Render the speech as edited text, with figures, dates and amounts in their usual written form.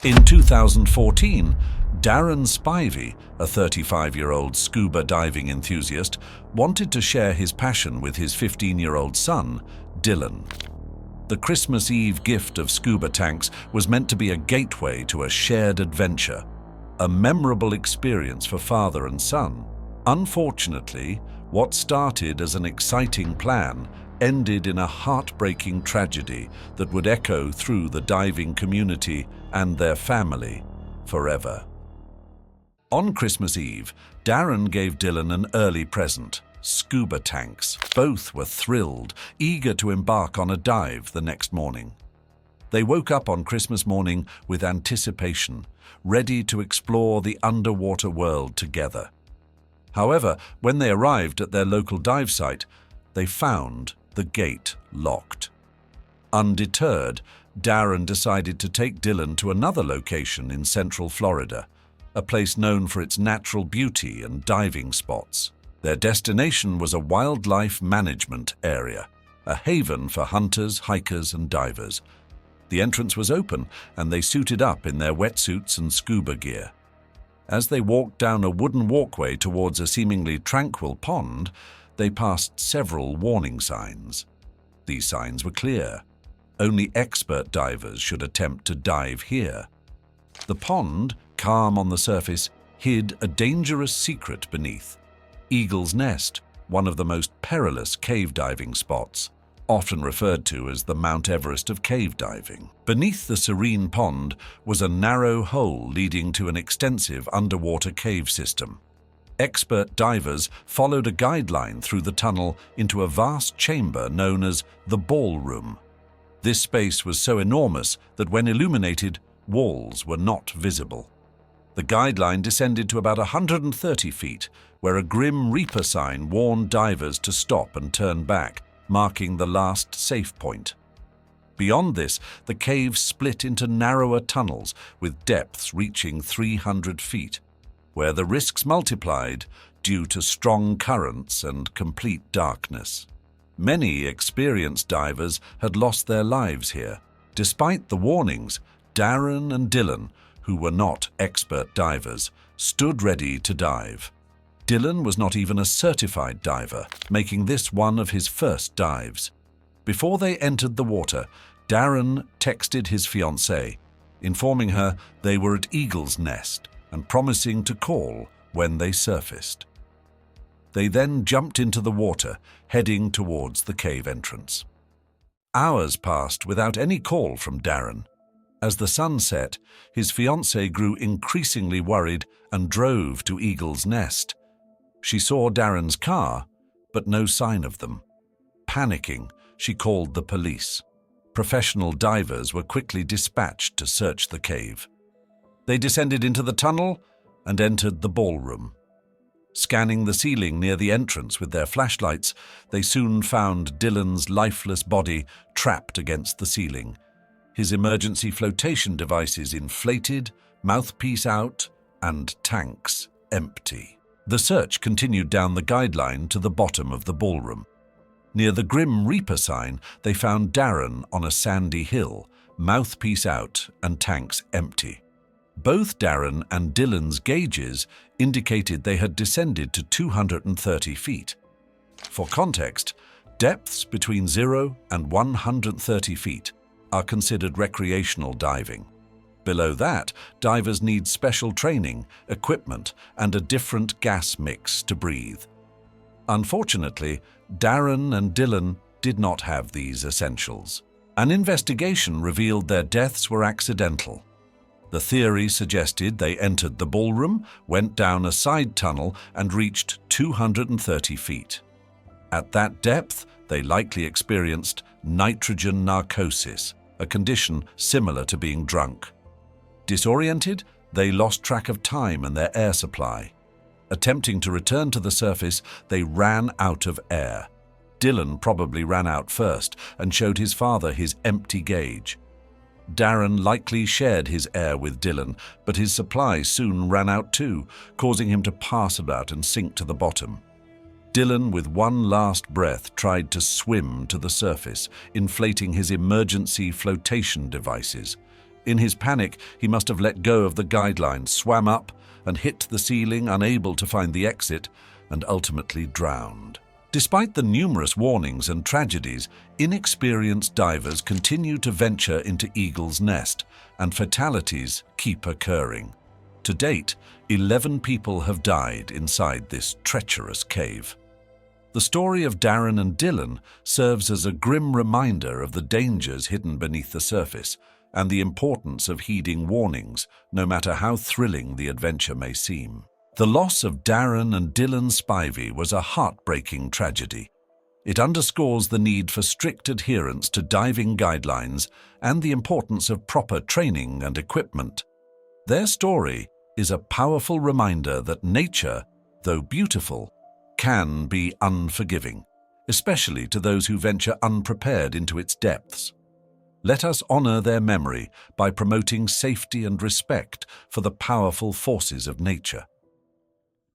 In 2014, Darren Spivey, a 35-year-old scuba diving enthusiast, wanted to share his passion with his 15-year-old son, Dylan. The Christmas Eve gift of scuba tanks was meant to be a gateway to a shared adventure, a memorable experience for father and son. Unfortunately, what started as an exciting plan ended in a heartbreaking tragedy that would echo through the diving community and their family forever. On Christmas Eve, Darren gave Dylan an early present: scuba tanks. Both were thrilled, eager to embark on a dive the next morning. They woke up on Christmas morning with anticipation, ready to explore the underwater world together. However, when they arrived at their local dive site, they found the gate locked. Undeterred, Darren decided to take Dylan to another location in central Florida, a place known for its natural beauty and diving spots. Their destination was a wildlife management area, a haven for hunters, hikers, and divers. The entrance was open, and they suited up in their wetsuits and scuba gear. As they walked down a wooden walkway towards a seemingly tranquil pond, they passed several warning signs. These signs were clear. Only expert divers should attempt to dive here. The pond, calm on the surface, hid a dangerous secret beneath: Eagle's Nest, one of the most perilous cave diving spots, often referred to as the Mount Everest of cave diving. Beneath the serene pond was a narrow hole leading to an extensive underwater cave system. Expert divers followed a guideline through the tunnel into a vast chamber known as the ballroom. This space was so enormous that when illuminated, walls were not visible. The guideline descended to about 130 feet, where a grim Reaper sign warned divers to stop and turn back, marking the last safe point. Beyond this, the cave split into narrower tunnels with depths reaching 300 feet, where the risks multiplied due to strong currents and complete darkness. Many experienced divers had lost their lives here. Despite the warnings, Darren and Dylan, who were not expert divers, stood ready to dive. Dylan was not even a certified diver, making this one of his first dives. Before they entered the water, Darren texted his fiancée, informing her they were at Eagle's Nest and promising to call when they surfaced. They then jumped into the water, heading towards the cave entrance. Hours passed without any call from Darren. As the sun set, his fiancée grew increasingly worried and drove to Eagle's Nest. She saw Darren's car, but no sign of them. Panicking, she called the police. Professional divers were quickly dispatched to search the cave. They descended into the tunnel and entered the ballroom. Scanning the ceiling near the entrance with their flashlights, they soon found Dylan's lifeless body trapped against the ceiling, his emergency flotation devices inflated, mouthpiece out, and tanks empty. The search continued down the guideline to the bottom of the ballroom. Near the grim Reaper sign, they found Darren on a sandy hill, mouthpiece out and tanks empty. Both Darren and Dylan's gauges indicated they had descended to 230 feet. For context, depths between 0 and 130 feet are considered recreational diving. Below that, divers need special training, equipment, and a different gas mix to breathe. Unfortunately, Darren and Dylan did not have these essentials. An investigation revealed their deaths were accidental. The theory suggested they entered the ballroom, went down a side tunnel, and reached 230 feet. At that depth, they likely experienced nitrogen narcosis, a condition similar to being drunk. Disoriented, they lost track of time and their air supply. Attempting to return to the surface, they ran out of air. Dylan probably ran out first and showed his father his empty gauge. Darren likely shared his air with Dylan, but his supply soon ran out too, causing him to pass about and sink to the bottom. Dylan, with one last breath, tried to swim to the surface, inflating his emergency flotation devices. In his panic, he must have let go of the guidelines, swam up and hit the ceiling, unable to find the exit, and ultimately drowned. Despite the numerous warnings and tragedies, inexperienced divers continue to venture into Eagle's Nest, and fatalities keep occurring. To date, 11 people have died inside this treacherous cave. The story of Darren and Dylan serves as a grim reminder of the dangers hidden beneath the surface and the importance of heeding warnings, no matter how thrilling the adventure may seem. The loss of Darren and Dylan Spivey was a heartbreaking tragedy. It underscores the need for strict adherence to diving guidelines and the importance of proper training and equipment. Their story is a powerful reminder that nature, though beautiful, can be unforgiving, especially to those who venture unprepared into its depths. Let us honor their memory by promoting safety and respect for the powerful forces of nature.